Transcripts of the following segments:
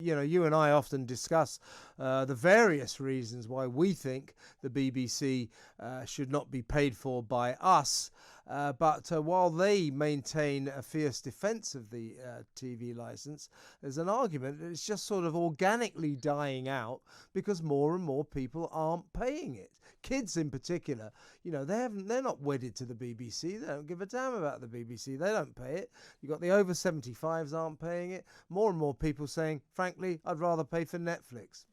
You and I often discuss the various reasons why we think the BBC should not be paid for by us. But while they maintain a fierce defence of the TV licence, there's an argument that it's just sort of organically dying out because more and more people aren't paying it. Kids in particular, they're not wedded to the BBC. They don't give a damn about the BBC. They don't pay it. You've got the over 75s aren't paying it. More and more people saying, frankly, I'd rather pay for Netflix.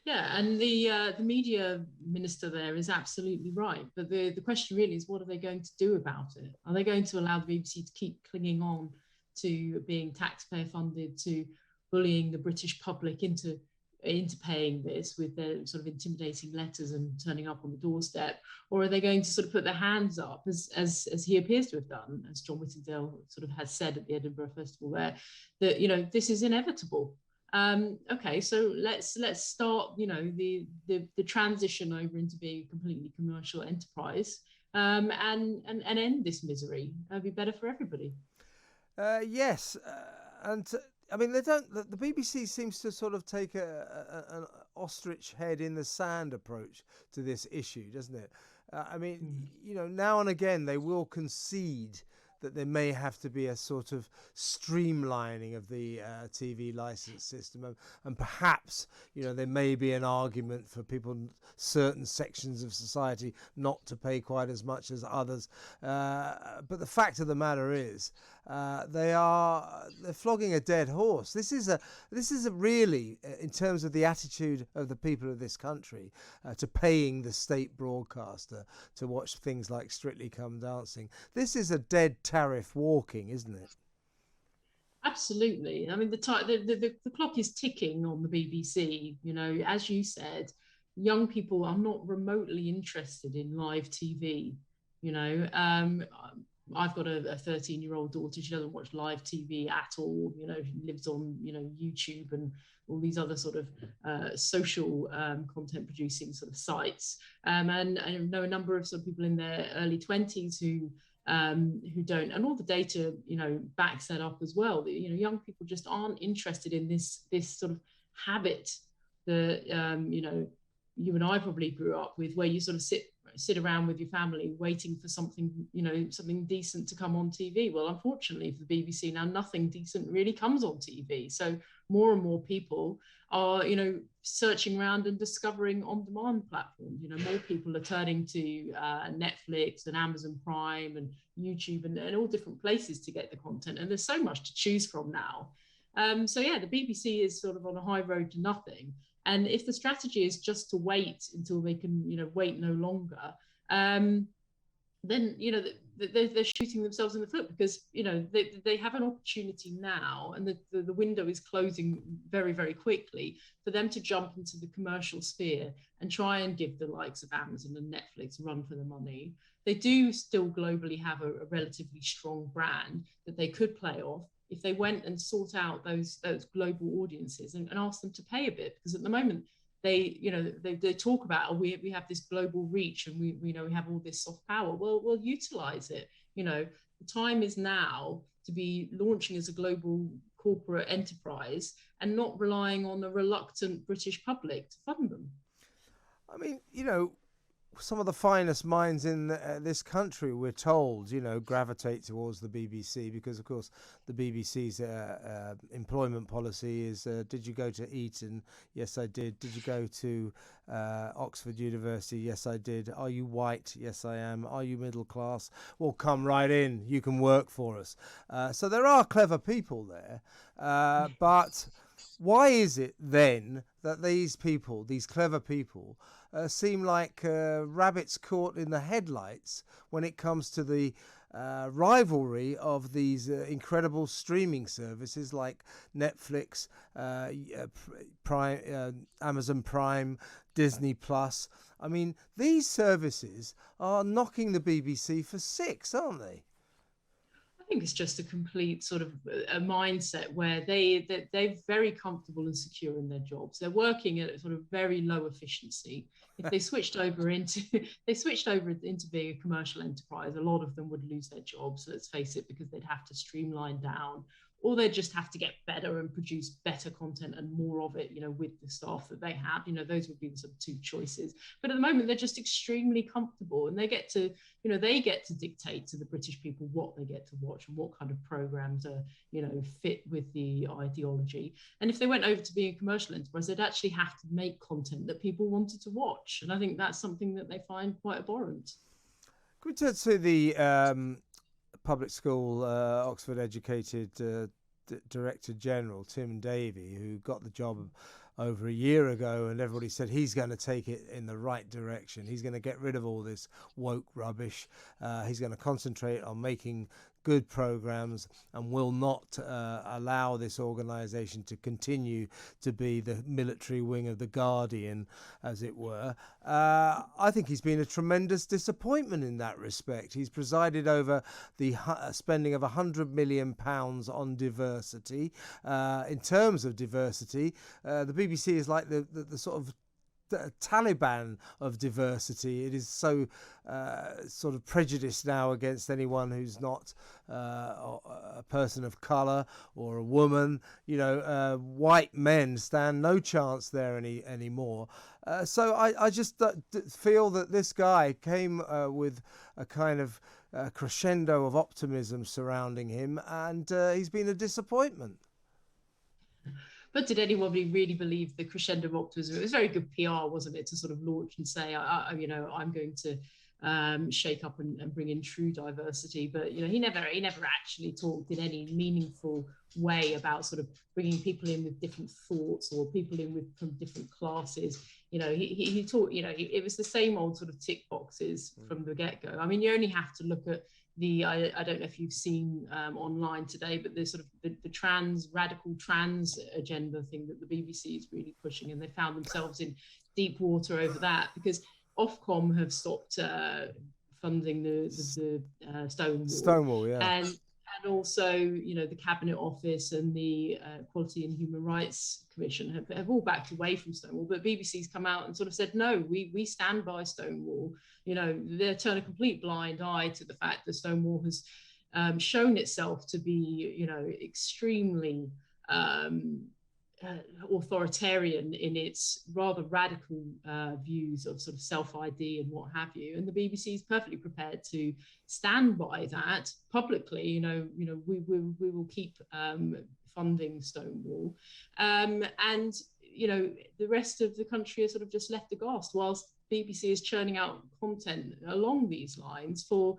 Yeah, and the media minister there is absolutely right. But the question really is, what are they going to do about it? Are they going to allow the BBC to keep clinging on to being taxpayer funded, to bullying the British public into paying this with their sort of intimidating letters and turning up on the doorstep, or are they going to sort of put their hands up, as he appears to have done, as John Whittingdale sort of has said at the Edinburgh Festival there, that this is inevitable. Okay, so let's start the transition over into being a completely commercial enterprise, and end this misery. It'd be better for everybody. Yes, and I mean, they don't. The BBC seems to sort of take an ostrich head in the sand approach to this issue, doesn't it? I mean, now and again they will concede that there may have to be a sort of streamlining of the TV license system, and perhaps there may be an argument for people in certain sections of society not to pay quite as much as others. But the fact of the matter is, they're flogging a dead horse. This is a really, in terms of the attitude of the people of this country to paying the state broadcaster to watch things like Strictly Come Dancing. This is a dead tariff walking, isn't it? Absolutely. I mean, the clock is ticking on the BBC. As you said, young people are not remotely interested in live TV. I've got a 13-year-old daughter. She doesn't watch live TV at all. She lives on YouTube and all these other sort of social content producing sort of sites. And I know a number of sort of people in their early 20s who don't, and all the data backs that up as well. Young people just aren't interested in this sort of habit that you and I probably grew up with, where you sort of sit around with your family waiting for something decent to come on TV. Well, unfortunately for the BBC now, nothing decent really comes on TV. So more and more people are searching around and discovering on-demand platforms. More people are turning to Netflix and Amazon Prime and YouTube and all different places to get the content, and there's so much to choose from now. So yeah, the BBC is sort of on a high road to nothing. And if the strategy is just to wait until they can, wait no longer, then they're shooting themselves in the foot, because they have an opportunity now, and the window is closing very, very quickly for them to jump into the commercial sphere and try and give the likes of Amazon and Netflix a run for the money. They do still globally have a relatively strong brand that they could play off if they went and sought out those global audiences and asked them to pay a bit. Because at the moment they talk about, we have this global reach and we have all this soft power. Well, we'll utilize it. The time is now to be launching as a global corporate enterprise and not relying on the reluctant British public to fund them. I mean, some of the finest minds in this country, we're told, gravitate towards the BBC because, of course, the BBC's employment policy is, did you go to Eton? Yes, I did. Did you go to Oxford University? Yes, I did. Are you white? Yes, I am. Are you middle class? Well, come right in. You can work for us. So there are clever people there. But why is it then that these people, these clever people, seem like rabbits caught in the headlights when it comes to the rivalry of these incredible streaming services like Netflix, Prime, Amazon Prime, Disney Plus? I mean, these services are knocking the BBC for six, aren't they? I think it's just a complete sort of a mindset where they're very comfortable and secure in their jobs. They're working at a sort of very low efficiency. If they switched over into being a commercial enterprise, a lot of them would lose their jobs. Let's face it, because they'd have to streamline down or they just have to get better and produce better content and more of it, with the staff that they have. Those would be the sort of two choices. But at the moment, they're just extremely comfortable, and they get to dictate to the British people what they get to watch and what kind of programs are, fit with the ideology. And if they went over to being a commercial enterprise, they'd actually have to make content that people wanted to watch. And I think that's something that they find quite abhorrent. Can we turn to the public school, Oxford educated Director General, Tim Davie, who got the job over a year ago, and everybody said he's going to take it in the right direction. He's going to get rid of all this woke rubbish. He's going to concentrate on making good programs and will not allow this organisation to continue to be the military wing of the Guardian, as it were. I think he's been a tremendous disappointment in that respect. He's presided over the spending of £100 million on diversity. In terms of diversity, the BBC is like the sort of Taliban of diversity. It is so sort of prejudiced now against anyone who's not a person of colour or a woman. White men stand no chance there anymore. So I just feel that this guy came with a kind of crescendo of optimism surrounding him, and he's been a disappointment. But did anyone really believe the crescendo of optimism? It was very good PR, wasn't it, to sort of launch and say, I'm going to shake up and bring in true diversity. But he never actually talked in any meaningful way about sort of bringing people in with different thoughts or people in from different classes. He taught. It was the same old sort of tick boxes from the get go. I mean, you only have to look at I don't know if you've seen online today, but there's sort of the radical trans agenda thing that the BBC is really pushing, and they found themselves in deep water over that because Ofcom have stopped funding the Stonewall. Stonewall, yeah. And also, the Cabinet Office and the Equality and Human Rights Commission have all backed away from Stonewall, but BBC's come out and sort of said, no, we stand by Stonewall. They turn a complete blind eye to the fact that Stonewall has shown itself to be, extremely authoritarian in its rather radical views of sort of self-ID and what have you, and the BBC is perfectly prepared to stand by that publicly. We will keep funding Stonewall, and the rest of the country is sort of just left aghast whilst BBC is churning out content along these lines for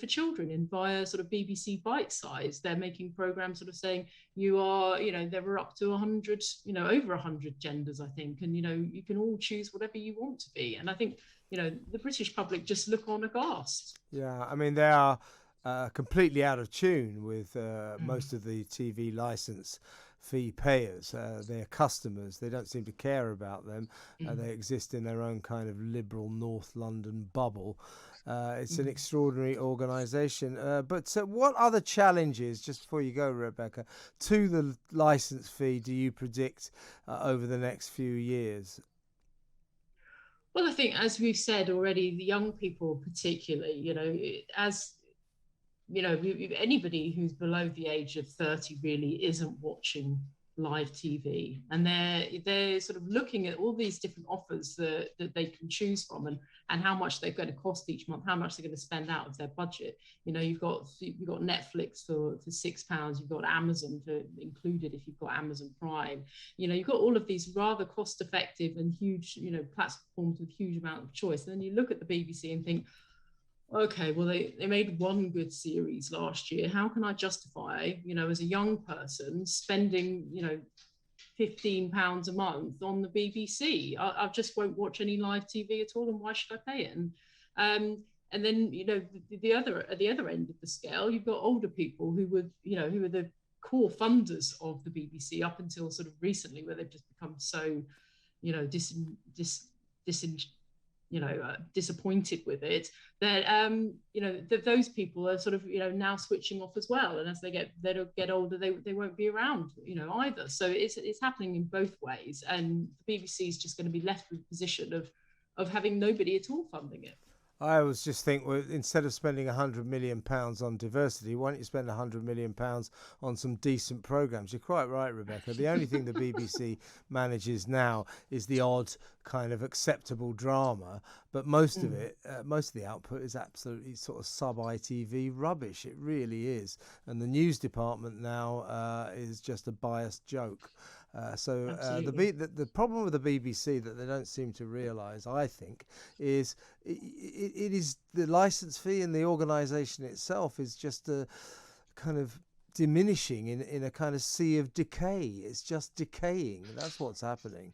children in via sort of BBC Bite Size. They're making programs sort of saying there were up to 100, over 100 genders, I think, and you can all choose whatever you want to be. And I think the British public just look on aghast. Yeah, I mean, they are completely out of tune with most of the TV license fee payers. They're customers. They don't seem to care about them. They exist in their own kind of liberal North London bubble. It's an extraordinary organisation. But what other challenges, just before you go, Rebecca, to the licence fee do you predict over the next few years? Well, I think, as we've said already, the young people particularly, anybody who's below the age of 30 really isn't watching live TV, and they're sort of looking at all these different offers that they can choose from, and how much they're going to cost each month, how much they're going to spend out of their budget. You've got Netflix for £6, you've got Amazon included if you've got Amazon Prime. You've got all of these rather cost-effective and huge, platforms with huge amount of choice. And then you look at the BBC and think, okay, well, they made one good series last year. How can I justify, as a young person, spending, £15 a month on the BBC? I just won't watch any live TV at all, and why should I pay it? And then, at the other end of the scale, you've got older people who were the core funders of the BBC up until sort of recently, where they've just become so, disappointed with it, that those people are sort of now switching off as well, and as they get older, they won't be around either. So it's happening in both ways, and the BBC is just going to be left with the position of having nobody at all funding it. I always just think, well, instead of spending £100 million on diversity, why don't you spend £100 million on some decent programs? You're quite right, Rebecca. The only thing the BBC manages now is the odd kind of acceptable drama, but most of Mm, it, most of the output is absolutely sort of sub ITV rubbish. It really is, and the news department now is just a biased joke. absolutely. The problem with the BBC that they don't seem to realise, I think, is it is the license fee, and the organisation itself is just a kind of diminishing in a kind of sea of decay. It's just decaying. That's what's happening.